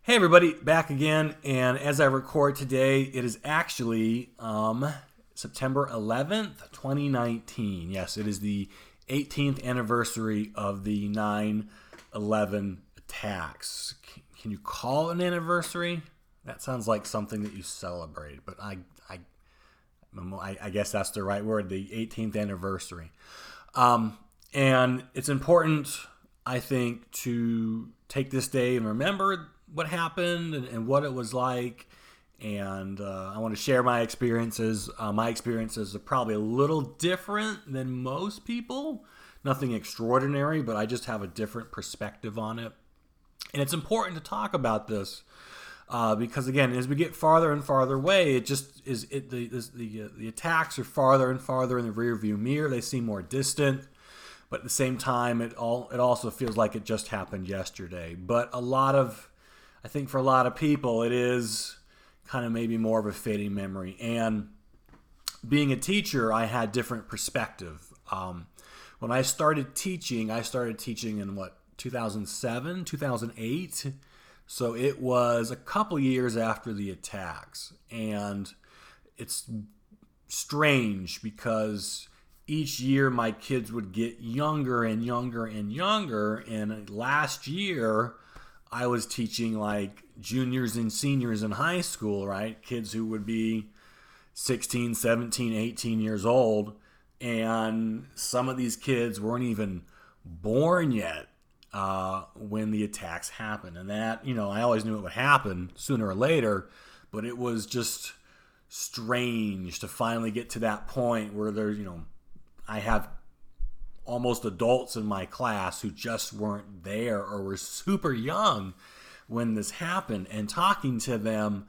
Hey everybody, back again, and as I record today, it is actually September 11th, 2019. Yes, it is the 18th anniversary of the 9/11 attacks. Can you call it an anniversary? That sounds like something that you celebrate, but I guess that's the right word, the 18th anniversary. And it's important, I think, to take this day and remember what happened and what it was like. And I want to share my experiences. My experiences are probably a little different than most people. Nothing extraordinary, but I just have a different perspective on it. And it's important to talk about this because, again, as we get farther and farther away, it just is. The attacks are farther and farther in the rearview mirror. They seem more distant. But at the same time, it also feels like it just happened yesterday. But I think for a lot of people, it is kind of maybe more of a fading memory. And being a teacher, I had different perspective. When I started teaching in 2007, 2008. So it was a couple years after the attacks. And it's strange because each year my kids would get younger and younger and younger. And last year I was teaching like juniors and seniors in high school, right? Kids who would be 16, 17, 18 years old. And some of these kids weren't even born yet when the attacks happened. And that, I always knew it would happen sooner or later, but it was just strange to finally get to that point where there's, I have almost adults in my class who just weren't there or were super young when this happened. And talking to them,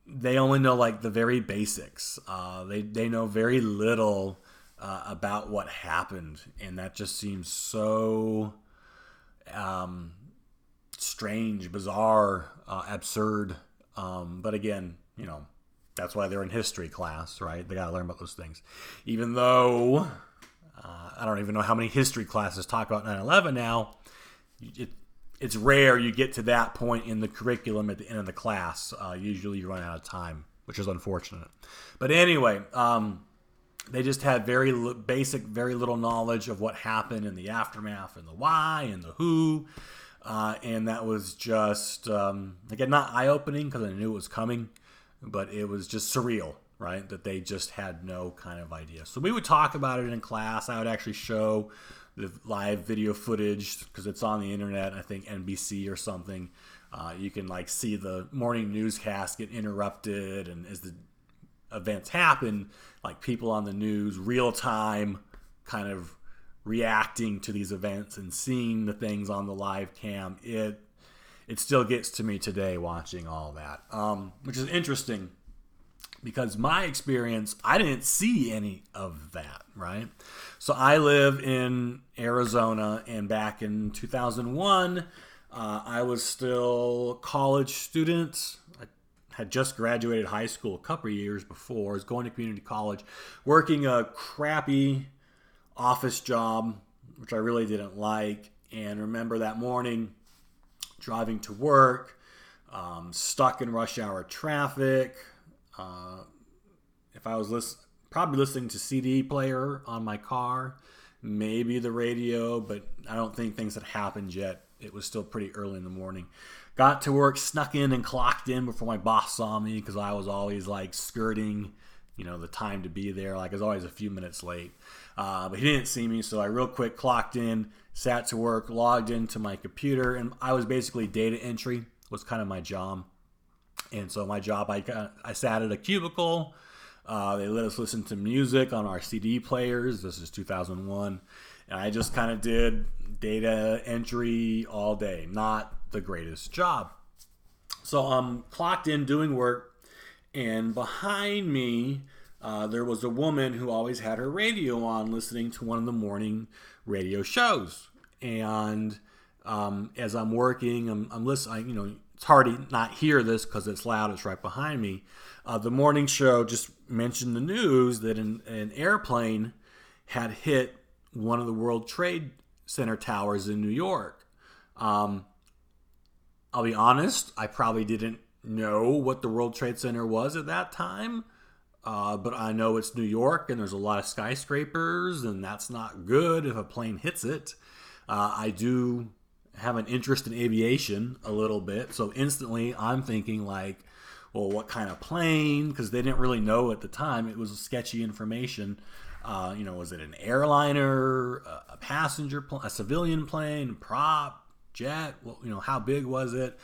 they only know like the very basics. They know very little about what happened. And that just seems so strange, bizarre, absurd. But again, that's why they're in history class, right? They got to learn about those things. Even though I don't even know how many history classes talk about 9/11 now. It's rare you get to that point in the curriculum at the end of the class. Usually you run out of time, which is unfortunate. But anyway, they just had very basic, very little knowledge of what happened in the aftermath and the why and the who. And that was just, again, not eye-opening because I knew it was coming. But it was just surreal, right? That they just had no kind of idea. So we would talk about it in class. I would actually show the live video footage because it's on the internet. I think NBC or something. You can like see the morning newscast get interrupted, and as the events happen, like people on the news, real time, kind of reacting to these events and seeing the things on the live cam. It still gets to me today watching all that, which is interesting because my experience, I didn't see any of that, right? So I live in Arizona, and back in 2001, I was still a college student. I had just graduated high school a couple of years before. I was going to community college, working a crappy office job, which I really didn't like. And remember that morning, driving to work, stuck in rush hour traffic. If I was probably listening to CD player on my car, maybe the radio, but I don't think things had happened yet. It was still pretty early in the morning. Got to work, snuck in and clocked in before my boss saw me because I was always like skirting, the time to be there. Like I was always a few minutes late. But he didn't see me, so I real quick clocked in, sat to work, logged into my computer, and I was basically data entry was kind of my job. And so my job, I sat at a cubicle. They let us listen to music on our CD players. This is 2001. And I just kind of did data entry all day. Not the greatest job. So I'm clocked in doing work. And behind me, there was a woman who always had her radio on listening to one of the morning radio shows. And as I'm working, I'm listening, it's hard to not hear this because it's loud, it's right behind me. The morning show just mentioned the news that an airplane had hit one of the World Trade Center towers in New York. I'll be honest, I probably didn't know what the World Trade Center was at that time. But I know it's New York and there's a lot of skyscrapers, and that's not good if a plane hits it. I do have an interest in aviation a little bit, so instantly I'm thinking like, well, what kind of plane? Because they didn't really know at the time. It was sketchy information. Was it an airliner, a passenger plane, a civilian plane, prop, jet? Well, how big was it?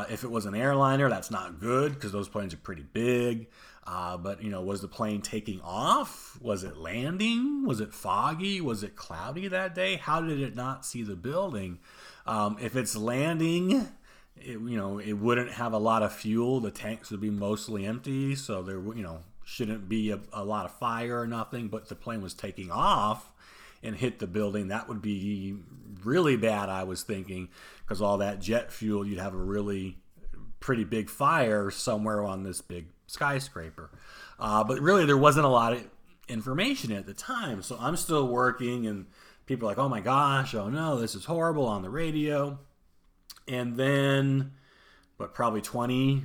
If it was an airliner, that's not good because those planes are pretty big. But was the plane taking off? Was it landing? Was it foggy? Was it cloudy that day? How did it not see the building? If it's landing, it wouldn't have a lot of fuel. The tanks would be mostly empty, so there shouldn't be a lot of fire or nothing. But the plane was taking off and hit the building, that would be really bad, I was thinking, because all that jet fuel, you'd have a really pretty big fire somewhere on this big skyscraper. But really, there wasn't a lot of information at the time. So I'm still working, and people are like, oh my gosh, oh no, this is horrible on the radio. And then, but probably 20,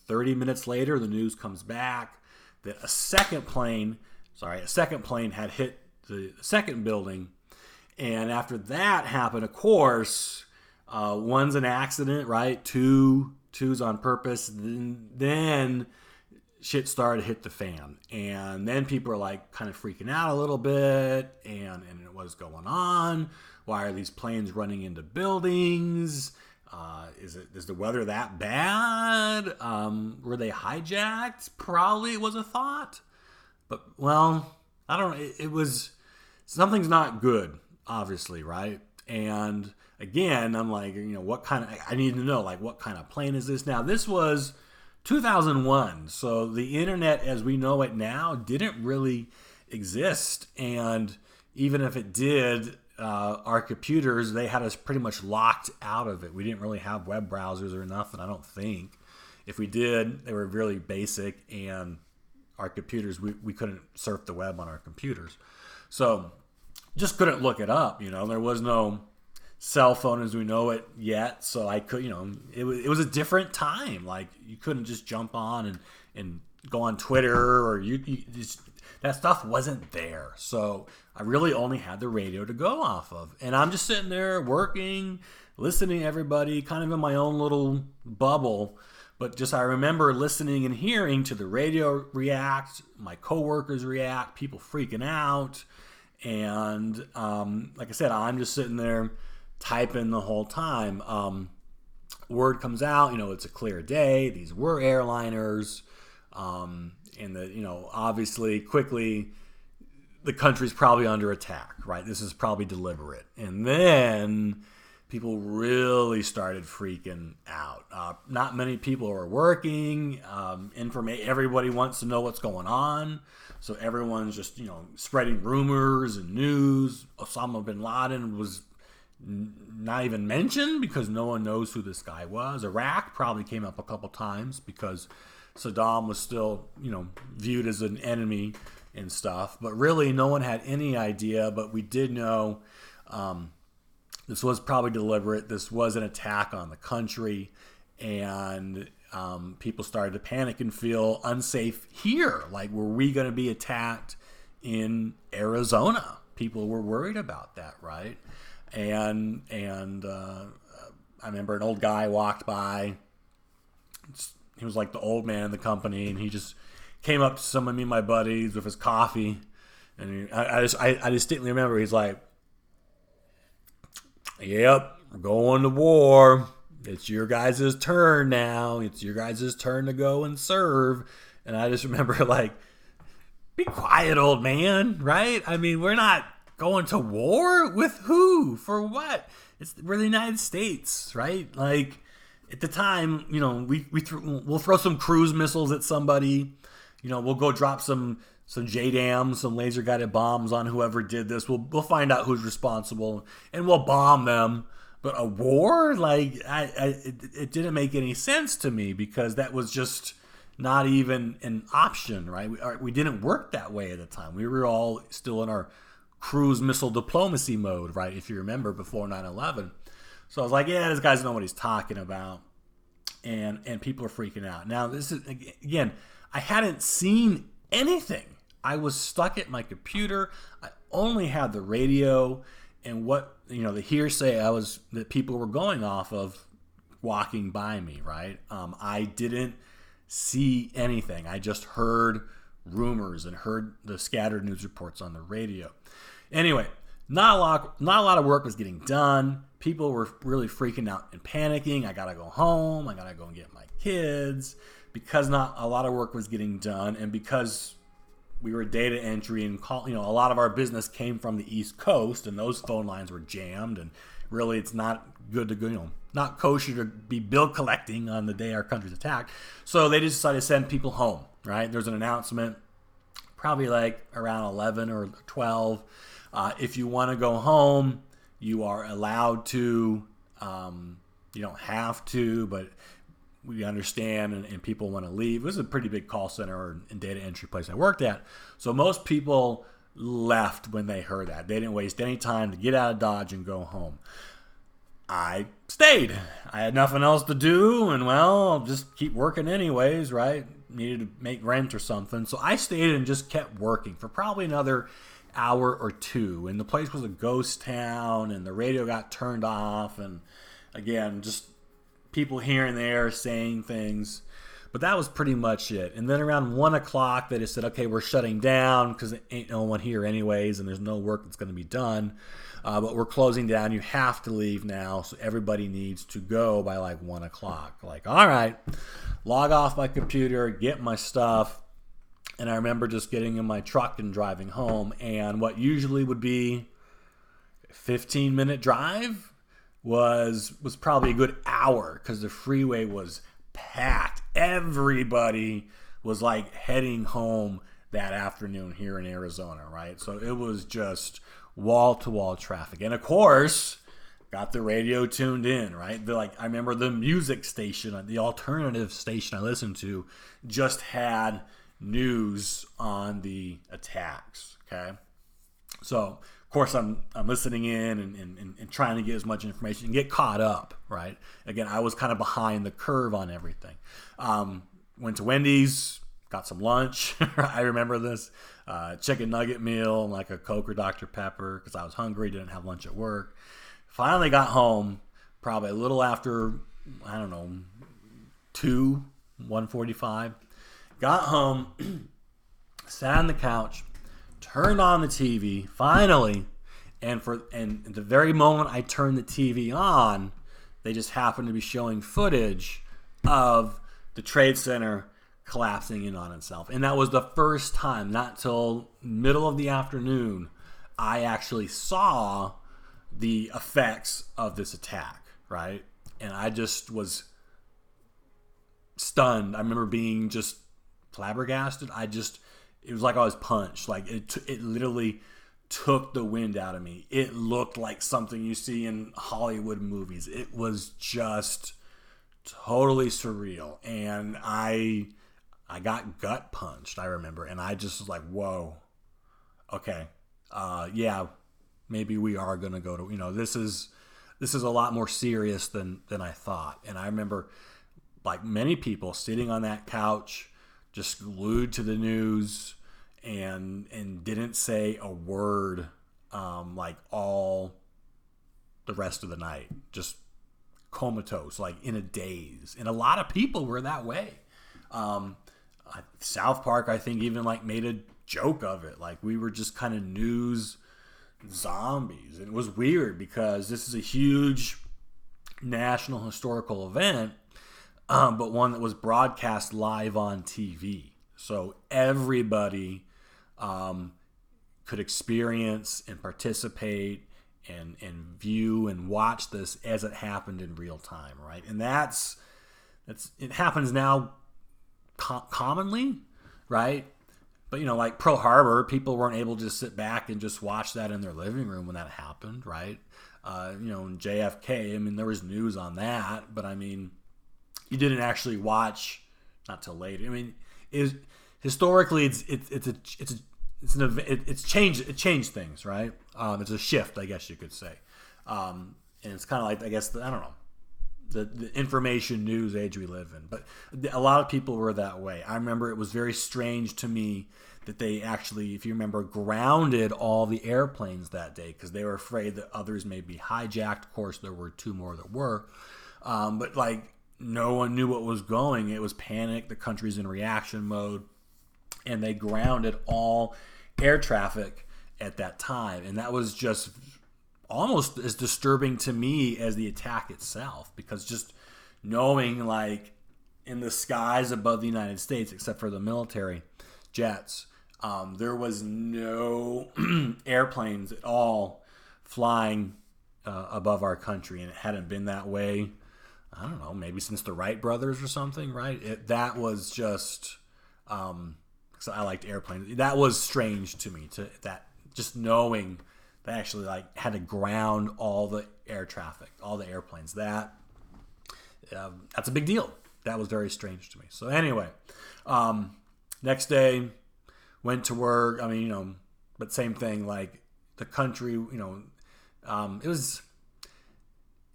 30 minutes later, the news comes back that a second plane had hit the second building. And after that happened, of course, one's an accident, right? Two's on purpose. Then shit started to hit the fan. And then people are like kind of freaking out a little bit. And what's going on? Why are these planes running into buildings? Is the weather that bad? Were they hijacked? Probably was a thought. But, well, I don't know. It was, something's not good, obviously, right? And again, I'm like, I need to know, like, what kind of plane is this? Now, this was 2001, so the internet as we know it now didn't really exist. And even if it did, our computers, they had us pretty much locked out of it. We didn't really have web browsers or nothing, I don't think. If we did, they were really basic, and our computers, we couldn't surf the web on our computers. So just couldn't look it up, There was no cell phone as we know it yet, so I could, it was a different time. Like, you couldn't just jump on and go on Twitter, or you just, that stuff wasn't there. So I really only had the radio to go off of. And I'm just sitting there working, listening to everybody, kind of in my own little bubble. But just I remember listening and hearing to the radio react, my coworkers react, people freaking out. And like I said, I'm just sitting there typing the whole time. Word comes out, it's a clear day. These were airliners. And obviously quickly the country's probably under attack, right? This is probably deliberate. And then people really started freaking out. Not many people are working. Everybody wants to know what's going on. So everyone's just, spreading rumors and news. Osama bin Laden was not even mentioned because no one knows who this guy was. Iraq probably came up a couple times because Saddam was still, viewed as an enemy and stuff. But really, no one had any idea. But we did know this was probably deliberate. This was an attack on the country. And people started to panic and feel unsafe here. Like, were we going to be attacked in Arizona? People were worried about that, right? And I remember an old guy walked by. He was like the old man in the company, and he just came up to some of me and my buddies with his coffee. And I distinctly remember he's like, "Yep, we're going to war. It's your guys' turn now. It's your guys' turn to go and serve." And I just remember, like, be quiet, old man, right? I mean, we're not going to war with who? For what? We're the United States, right? Like, at the time, we'll throw some cruise missiles at somebody. We'll go drop some JDAMs, some laser guided bombs on whoever did this. We'll find out who's responsible, and we'll bomb them. But a war, like, it didn't make any sense to me because that was just not even an option, right? We didn't work that way at the time. We were all still in our cruise missile diplomacy mode, right? If you remember, before 9/11. So I was like, yeah, this guy doesn't know what he's talking about. and people are freaking out. Now, this is, again, I hadn't seen anything. I was stuck at my computer. I only had the radio and what, the hearsay that people were going off of walking by me, right? I didn't see anything. I just heard rumors and heard the scattered news reports on the radio. Anyway, not a lot of work was getting done. People were really freaking out and panicking. I gotta go home. I gotta go and get my kids, because not a lot of work was getting done, and because we were data entry and a lot of our business came from the East Coast, and those phone lines were jammed. And really, it's not good to go, not kosher to be bill collecting on the day our country's attacked. So they just decided to send people home. Right? There's an announcement, probably like around 11 or 12. If you want to go home, you are allowed to. You don't have to, but we understand, and people want to leave. It was a pretty big call center and data entry place I worked at. So most people left when they heard that. They didn't waste any time to get out of Dodge and go home. I stayed. I had nothing else to do, and I'll just keep working anyways, right? Needed to make rent or something. So I stayed and just kept working for probably another hour or two. And the place was a ghost town, and the radio got turned off. And again, just people here and there saying things. But that was pretty much it. And then around 1 o'clock, they just said, okay, we're shutting down because there ain't no one here anyways, and there's no work that's going to be done. But we're closing down. You have to leave now, so everybody needs to go by like 1 o'clock. Like, all right, log off my computer, get my stuff. And I remember just getting in my truck and driving home. And what usually would be a 15-minute drive was probably a good hour, because the freeway was packed. Everybody was like heading home that afternoon here in Arizona, right? So it was just wall-to-wall traffic. And of course, got the radio tuned in, right? I remember the music station, the alternative station I listened to, just had news on the attacks, okay? So, of course, I'm listening in and trying to get as much information and get caught up, right? Again, I was kind of behind the curve on everything. Went to Wendy's, got some lunch. I remember this. Chicken nugget meal, like a Coke or Dr. Pepper, because I was hungry, didn't have lunch at work. Finally got home, probably a little after, 1:45. Got home, sat on the couch, turned on the TV, finally, and the very moment I turned the TV on, they just happened to be showing footage of the Trade Center collapsing in on itself. And that was the first time, not till middle of the afternoon, I actually saw the effects of this attack, right? And I just was stunned. I remember being just flabbergasted. It was like I was punched. Like it literally took the wind out of me. It looked like something you see in Hollywood movies. It was just totally surreal. And I got gut punched, I remember. And I just was like, whoa, okay. Yeah, maybe we are going to go to, this is a lot more serious than I thought. And I remember, like many people, sitting on that couch, just glued to the news, and didn't say a word, like all the rest of the night, just comatose, like in a daze. And a lot of people were that way. South Park, I think, even like made a joke of it. Like we were just kind of news zombies. And it was weird because this is a huge national historical event, but one that was broadcast live on TV. So everybody could experience and participate and view and watch this as it happened in real time, right? And it happens now commonly, right? But, like Pearl Harbor, people weren't able to just sit back and just watch that in their living room when that happened, right? And JFK, there was news on that, but you didn't actually watch, not till later. Historically, it's changed things, right? It's a shift, I guess you could say. And it's kind of like, I guess, the information news age we live in. But a lot of people were that way. I remember it was very strange to me that they actually, if you remember, grounded all the airplanes that day because they were afraid that others may be hijacked. Of course, there were 2 more that were. But like no one knew what was going. It was panic. The country's in reaction mode. And they grounded all air traffic at that time. And that was just almost as disturbing to me as the attack itself, because just knowing like in the skies above the United States, except for the military jets, there was no airplanes at all flying above our country, and it hadn't been that way, I don't know, maybe since the Wright brothers or something, right? That was just, because I liked airplanes, that was strange to me, to that just knowing they actually like had to ground all the air traffic, all the airplanes. That's a big deal. That was very strange to me. So anyway, next day, went to work. I mean, but same thing. Like the country, it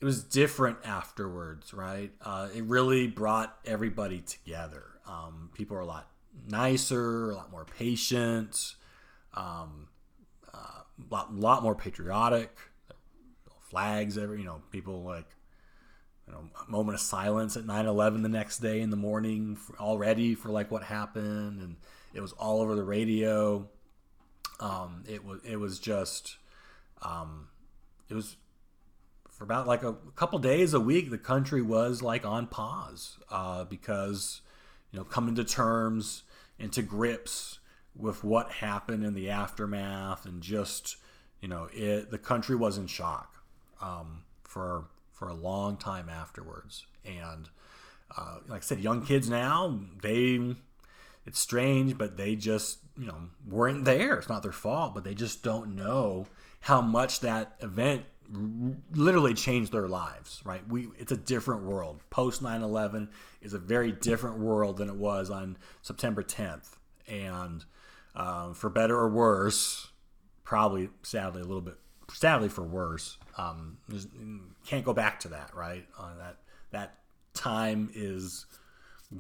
was different afterwards, right? It really brought everybody together. People were a lot nicer, a lot more patient. Lot more patriotic, flags, people like, a moment of silence at 9/11 the next day in the morning already for like what happened, and it was all over the radio. It was just, it was for about like a couple days a week, the country was like on pause, because, coming to terms and to grips with what happened in the aftermath, and just, the country was in shock for a long time afterwards. And like I said, young kids now, it's strange, but they just, weren't there. It's not their fault, but they just don't know how much that event literally changed their lives, right? It's a different world. Post 9/11 is a very different world than it was on September 10th. And for better or worse, probably sadly for worse, can't go back to that, right? That time is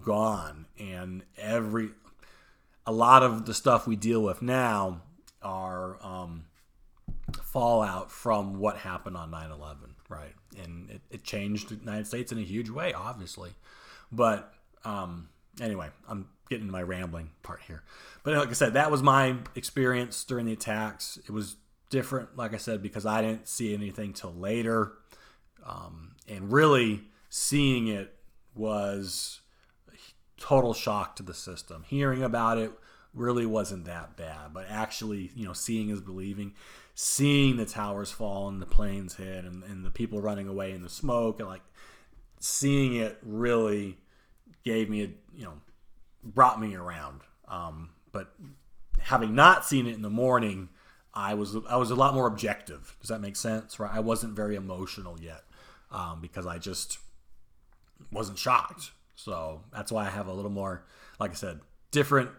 gone, and a lot of the stuff we deal with now are fallout from what happened on 9/11, right? And it changed the United States in a huge way, obviously. But anyway, I'm getting into my rambling part here. But like I said, that was my experience during the attacks. It was different, like I said, because I didn't see anything till later. And really seeing it was a total shock to the system. Hearing about it really wasn't that bad. But actually, seeing is believing. Seeing the towers fall and the planes hit and the people running away in the smoke, and like seeing it really gave me brought me around. But having not seen it in the morning, I was a lot more objective. Does that make sense? Right? I wasn't very emotional yet, because I just wasn't shocked. So that's why I have a little more, like I said, different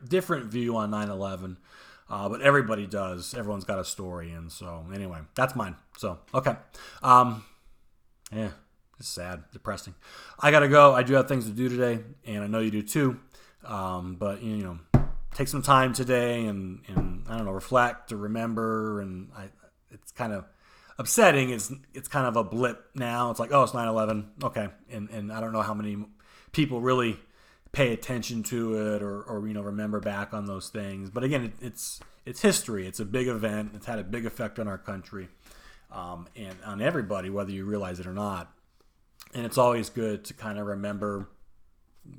view on 9/11. But everybody does. Everyone's got a story, and so anyway, that's mine. So okay, yeah, it's sad, depressing. I gotta go. I do have things to do today, and I know you do too. But take some time today and I don't know, reflect or remember. And it's kind of upsetting. It's kind of a blip now. It's like, oh, it's 9/11. Okay. And I don't know how many people really pay attention to it or remember back on those things. But again, it's history. It's a big event. It's had a big effect on our country, and on everybody, whether you realize it or not. And it's always good to kind of remember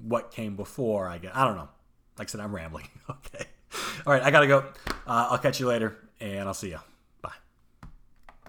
what came before, I guess. I don't know. Like I said, I'm rambling. Okay. All right, I got to go. I'll catch you later, and I'll see you.